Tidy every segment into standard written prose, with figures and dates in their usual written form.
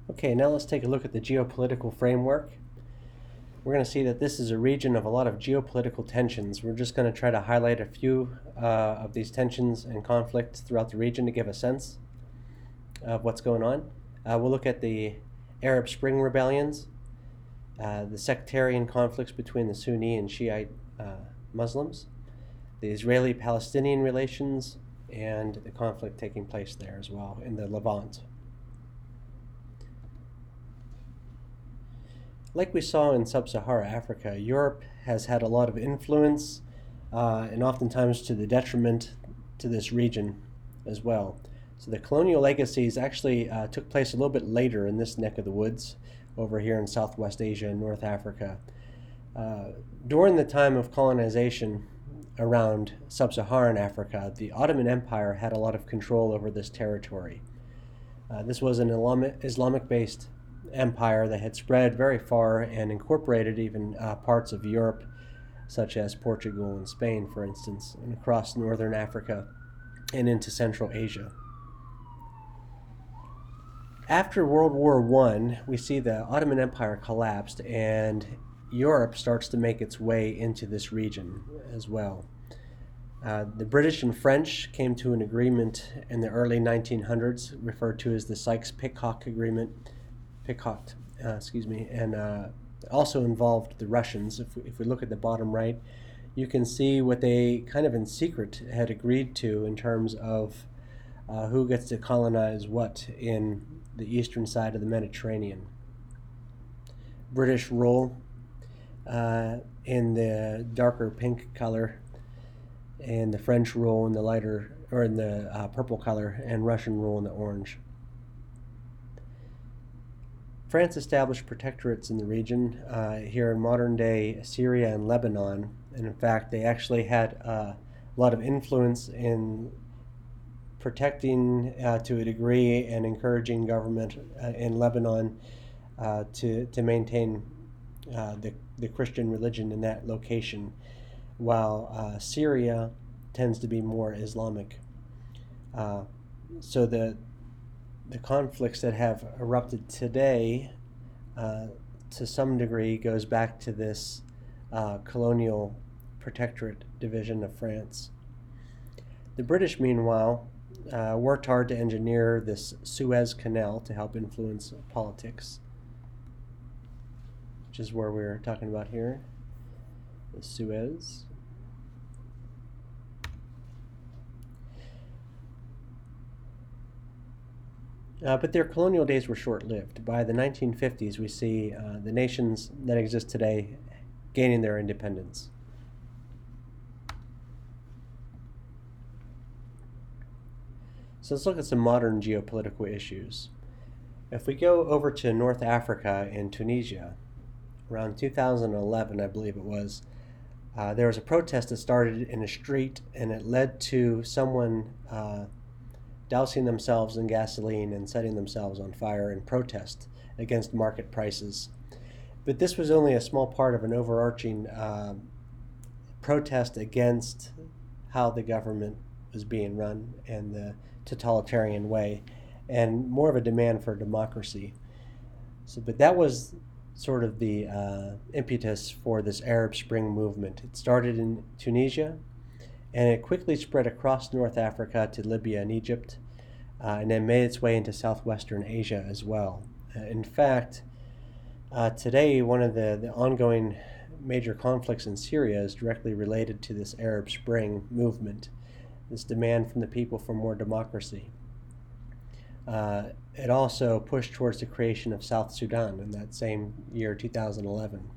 Okay, now let's take a look at the geopolitical framework. We're going to see that this is a region of a lot of geopolitical tensions. We're just going to try to highlight a few of these tensions and conflicts throughout the region to give a sense of what's going on. We'll look at the Arab Spring rebellions, the sectarian conflicts between the Sunni and Shiite Muslims, the Israeli-Palestinian relations, and the conflict taking place there as well in the Levant. Like we saw in sub-Saharan Africa, Europe has had a lot of influence and oftentimes to the detriment to this region as well. So the colonial legacies actually took place a little bit later in this neck of the woods over here in Southwest Asia and North Africa. During the time of colonization around sub-Saharan Africa, the Ottoman Empire had a lot of control over this territory. This was an Islamic-based empire that had spread very far and incorporated even parts of Europe, such as Portugal and Spain, for instance, and across northern Africa and into Central Asia. After World War I, we see the Ottoman Empire collapsed and Europe starts to make its way into this region as well. The British and French came to an agreement in the early 1900s, referred to as the Sykes-Picot Agreement, and also involved the Russians. If we look at the bottom right, you can see what they kind of in secret had agreed to in terms of who gets to colonize what in the eastern side of the Mediterranean. British rule in the darker pink color, and the French rule in the lighter, or in the purple color, and Russian rule in the orange. France established protectorates in the region here in modern-day Syria and Lebanon, and in fact they actually had a lot of influence in protecting to a degree and encouraging government in Lebanon to maintain the Christian religion in that location, while Syria tends to be more Islamic. So the conflicts that have erupted today, to some degree, goes back to this colonial protectorate division of France. The British, meanwhile, worked hard to engineer this Suez Canal to help influence politics, which is where we're talking about here, the Suez. But their colonial days were short-lived. By the 1950s, we see the nations that exist today gaining their independence. So let's look at some modern geopolitical issues. If we go over to North Africa and Tunisia, around 2011, I believe it was, there was a protest that started in a street, and it led to someone dousing themselves in gasoline and setting themselves on fire in protest against market prices. But this was only a small part of an overarching protest against how the government was being run and the totalitarian way, and more of a demand for democracy. But that was sort of the impetus for this Arab Spring movement. It started in Tunisia, and it quickly spread across North Africa to Libya and Egypt, and then made its way into southwestern Asia as well. In fact, today one of the ongoing major conflicts in Syria is directly related to this Arab Spring movement, this demand from the people for more democracy. It also pushed towards the creation of South Sudan in that same year, 2011.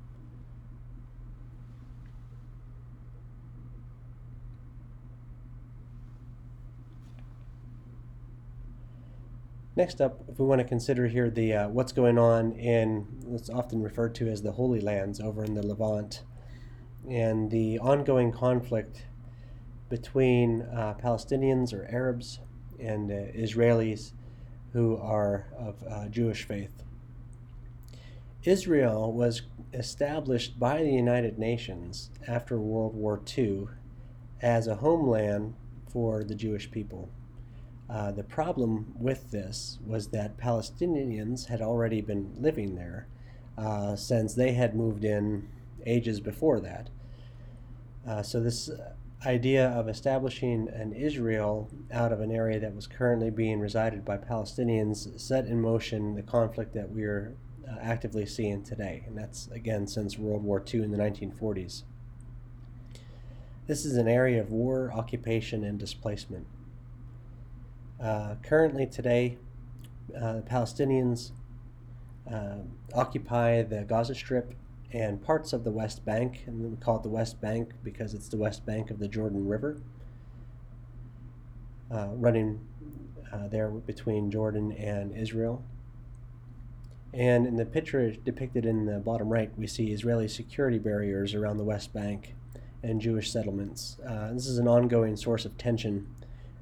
Next up, if we want to consider here the what's going on in what's often referred to as the Holy Lands over in the Levant, and the ongoing conflict between Palestinians or Arabs and Israelis who are of Jewish faith. Israel was established by the United Nations after World War II as a homeland for the Jewish people. The problem with this was that Palestinians had already been living there since they had moved in ages before that. So this idea of establishing an Israel out of an area that was currently being resided by Palestinians set in motion the conflict that we are actively seeing today, and that's again since World War II in the 1940s. This is an area of war, occupation, and displacement. Currently today, the Palestinians occupy the Gaza Strip and parts of the West Bank, and we call it the West Bank because it's the West Bank of the Jordan River, running there between Jordan and Israel. And in the picture depicted in the bottom right, we see Israeli security barriers around the West Bank and Jewish settlements. This is an ongoing source of tension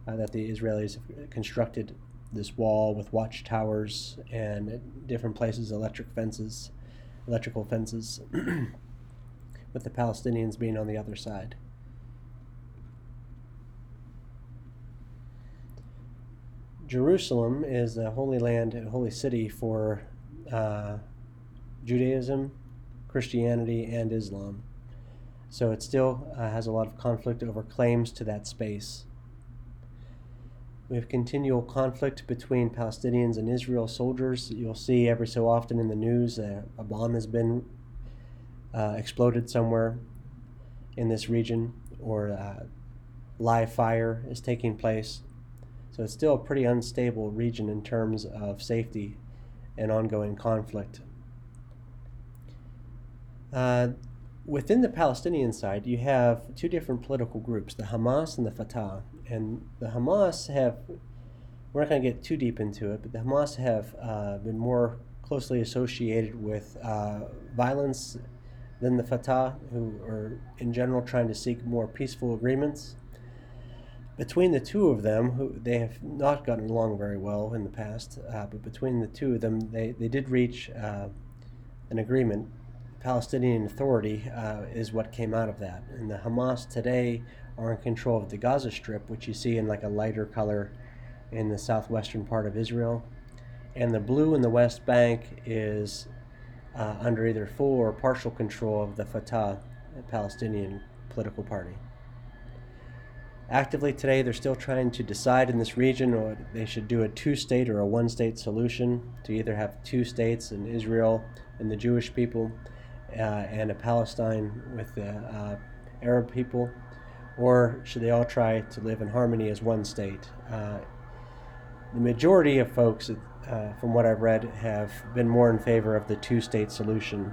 that the Israelis have constructed this wall with watchtowers and at different places electrical fences, with the Palestinians being on the other side. Jerusalem is the holy land and holy city for Judaism, Christianity, and Islam. So it still has a lot of conflict over claims to that space. We have continual conflict between Palestinians and Israel soldiers. You'll see every so often in the news a bomb has been exploded somewhere in this region, or live fire is taking place. So it's still a pretty unstable region in terms of safety and ongoing conflict. Within the Palestinian side, you have two different political groups, the Hamas and the Fatah. And the Hamas have, we're not going to get too deep into it, but the Hamas have been more closely associated with violence than the Fatah, who are in general trying to seek more peaceful agreements. Between the two of them, they have not gotten along very well in the past, but between the two of them, they did reach an agreement. Palestinian Authority is what came out of that. And the Hamas today are in control of the Gaza Strip, which you see in like a lighter color in the southwestern part of Israel. And the blue in the West Bank is under either full or partial control of the Fatah, the Palestinian political party. Actively today, they're still trying to decide in this region whether they should do a two-state or a one-state solution, to either have two states in Israel and the Jewish people, and a Palestine with the Arab people, or should they all try to live in harmony as one state? The majority of folks, from what I've read, have been more in favor of the two-state solution,